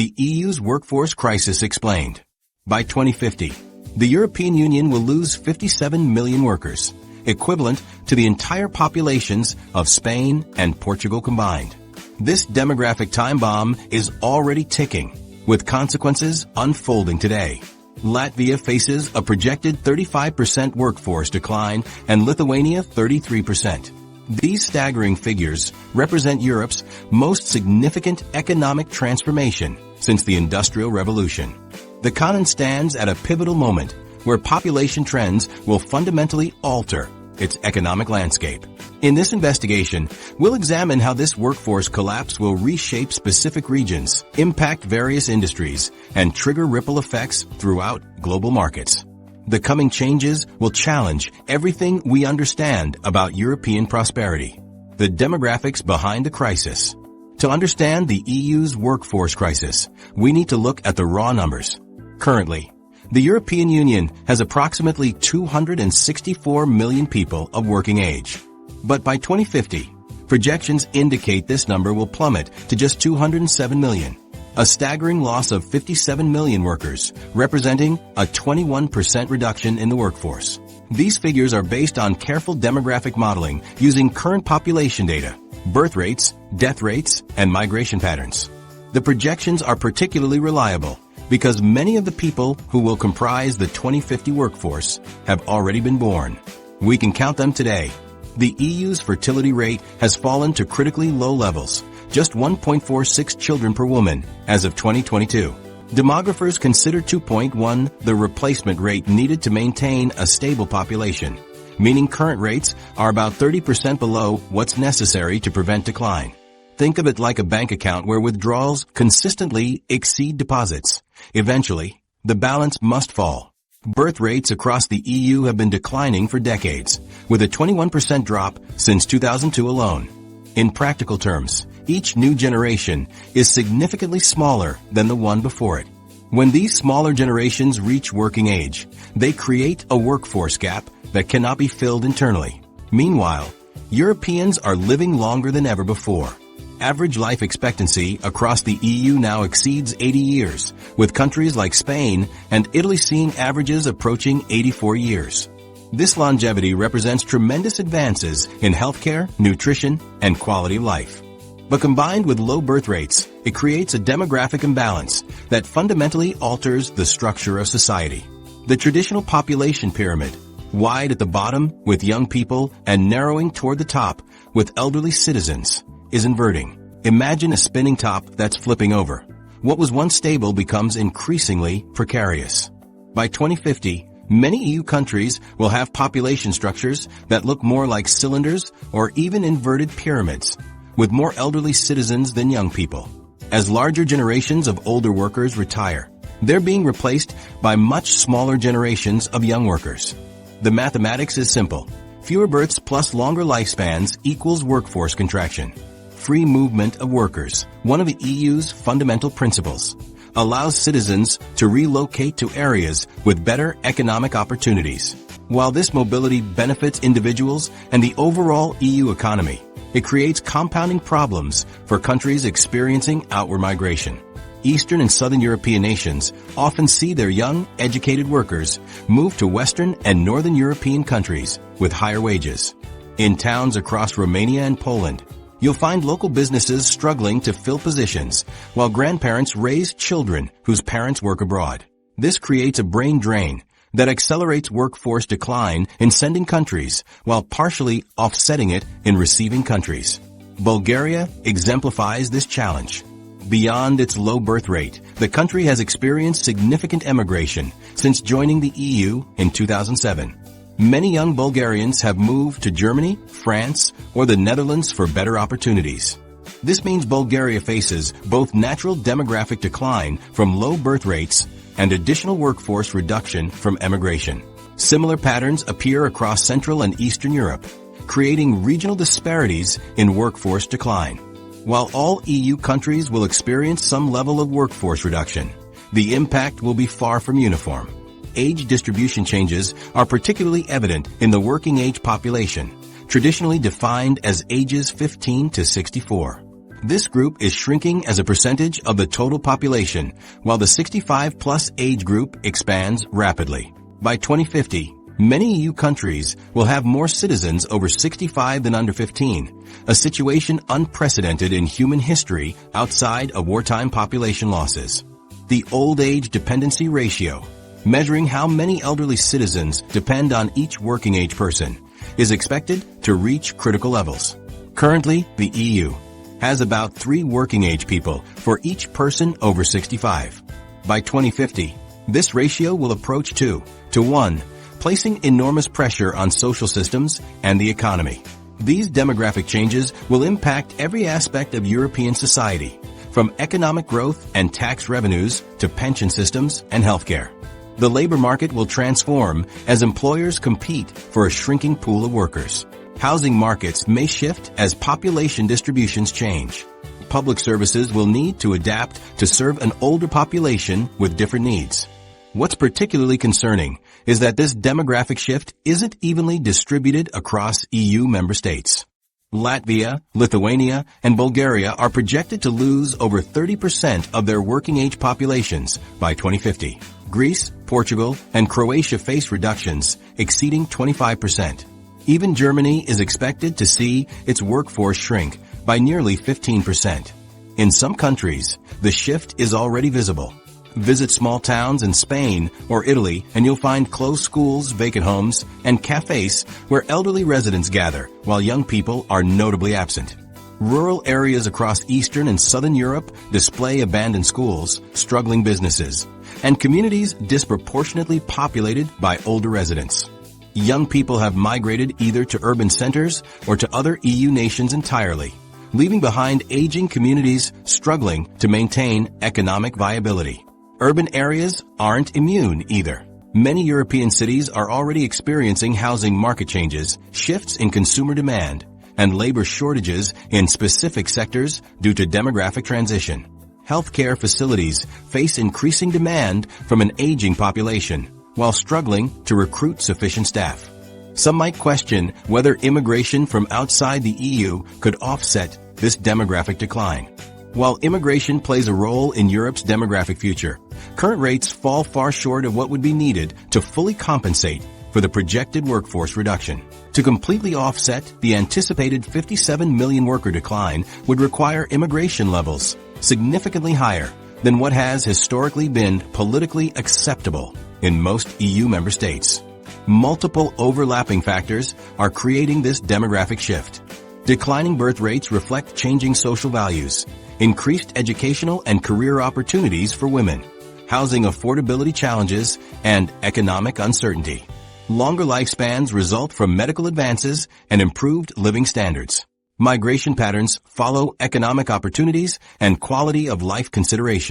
The EU's workforce crisis explained. By 2050, the European Union will lose 57 million workers, equivalent to the entire populations of Spain and Portugal combined. This demographic time bomb is already ticking, with consequences unfolding today. Latvia faces a projected 35% workforce decline and Lithuania 33%. These staggering figures represent Europe's most significant economic transformation since the Industrial Revolution. The continent stands at a pivotal moment where population trends will fundamentally alter its economic landscape. In this investigation, we'll examine how this workforce collapse will reshape specific regions, impact various industries, and trigger ripple effects throughout global markets. The coming changes will challenge everything we understand about European prosperity. The demographics behind the crisis. To understand the EU's workforce crisis, we need to look at the raw numbers. Currently, the European Union has approximately 264 million people of working age. But by 2050, projections indicate this number will plummet to just 207 million, a staggering loss of 57 million workers, representing a 21% reduction in the workforce. These figures are based on careful demographic modeling using current population data, birth rates, death rates, and migration patterns. The projections are particularly reliable because many of the people who will comprise the 2050 workforce have already been born. We can count them today. The EU's fertility rate has fallen to critically low levels, just 1.46 children per woman as of 2022. Demographers consider 2.1 the replacement rate needed to maintain a stable population, meaning current rates are about 30% below what's necessary to prevent decline. Think of it like a bank account where withdrawals consistently exceed deposits. Eventually, the balance must fall. Birth rates across the EU have been declining for decades, with a 21% drop since 2002 alone. In practical terms, each new generation is significantly smaller than the one before it. When these smaller generations reach working age, they create a workforce gap that cannot be filled internally. Meanwhile, Europeans are living longer than ever before. Average life expectancy across the EU now exceeds 80 years, with countries like Spain and Italy seeing averages approaching 84 years. This longevity represents tremendous advances in healthcare, nutrition, and quality of life. But combined with low birth rates, it creates a demographic imbalance that fundamentally alters the structure of society. The traditional population pyramid, wide at the bottom with young people and narrowing toward the top with elderly citizens, is inverting. Imagine a spinning top that's flipping over. What was once stable becomes increasingly precarious. By 2050, many EU countries will have population structures that look more like cylinders or even inverted pyramids, with more elderly citizens than young people. As larger generations of older workers retire, they're being replaced by much smaller generations of young workers. The mathematics is simple. Fewer births plus longer lifespans equals workforce contraction. Free movement of workers, one of the EU's fundamental principles, allows citizens to relocate to areas with better economic opportunities. While this mobility benefits individuals and the overall EU economy, it creates compounding problems for countries experiencing outward migration. Eastern and Southern European nations often see their young, educated workers move to Western and Northern European countries with higher wages. In towns across Romania and Poland, you'll find local businesses struggling to fill positions, while grandparents raise children whose parents work abroad. This creates a brain drain that accelerates workforce decline in sending countries, while partially offsetting it in receiving countries. Bulgaria exemplifies this challenge. Beyond its low birth rate, the country has experienced significant emigration since joining the EU in 2007. Many young Bulgarians have moved to Germany, France, or the Netherlands for better opportunities. This means Bulgaria faces both natural demographic decline from low birth rates and additional workforce reduction from emigration. Similar patterns appear across Central and Eastern Europe, creating regional disparities in workforce decline. While all EU countries will experience some level of workforce reduction, the impact will be far from uniform. Age distribution changes are particularly evident in the working age population, traditionally defined as ages 15 to 64. This group is shrinking as a percentage of the total population, while the 65-plus age group expands rapidly. By 2050, many EU countries will have more citizens over 65 than under 15, a situation unprecedented in human history outside of wartime population losses. The old age dependency ratio, measuring how many elderly citizens depend on each working age person, is expected to reach critical levels. Currently, the EU has about 3 working age people for each person over 65. By 2050, this ratio will approach 2 to 1, placing enormous pressure on social systems and the economy. These demographic changes will impact every aspect of European society, from economic growth and tax revenues to pension systems and healthcare. The labor market will transform as employers compete for a shrinking pool of workers. Housing markets may shift as population distributions change. Public services will need to adapt to serve an older population with different needs. What's particularly concerning is that this demographic shift isn't evenly distributed across EU member states. Latvia, Lithuania, and Bulgaria are projected to lose over 30% of their working age populations by 2050. Greece, Portugal, and Croatia face reductions exceeding 25%. Even Germany is expected to see its workforce shrink by nearly 15%. In some countries, the shift is already visible. Visit small towns in Spain or Italy and you'll find closed schools, vacant homes, and cafes where elderly residents gather while young people are notably absent. Rural areas across Eastern and Southern Europe display abandoned schools, struggling businesses, and communities disproportionately populated by older residents. Young people have migrated either to urban centers or to other EU nations entirely, leaving behind aging communities struggling to maintain economic viability. Urban areas aren't immune either. Many European cities are already experiencing housing market changes, shifts in consumer demand, and labor shortages in specific sectors due to demographic transition. Healthcare facilities face increasing demand from an aging population, while struggling to recruit sufficient staff. Some might question whether immigration from outside the EU could offset this demographic decline. While immigration plays a role in Europe's demographic future, current rates fall far short of what would be needed to fully compensate for the projected workforce reduction. To completely offset the anticipated 57 million worker decline would require immigration levels significantly higher than what has historically been politically acceptable in most EU member states. Multiple overlapping factors are creating this demographic shift. Declining birth rates reflect changing social values, increased educational and career opportunities for women, housing affordability challenges, and economic uncertainty. Longer lifespans result from medical advances and improved living standards. Migration patterns follow economic opportunities and quality of life considerations.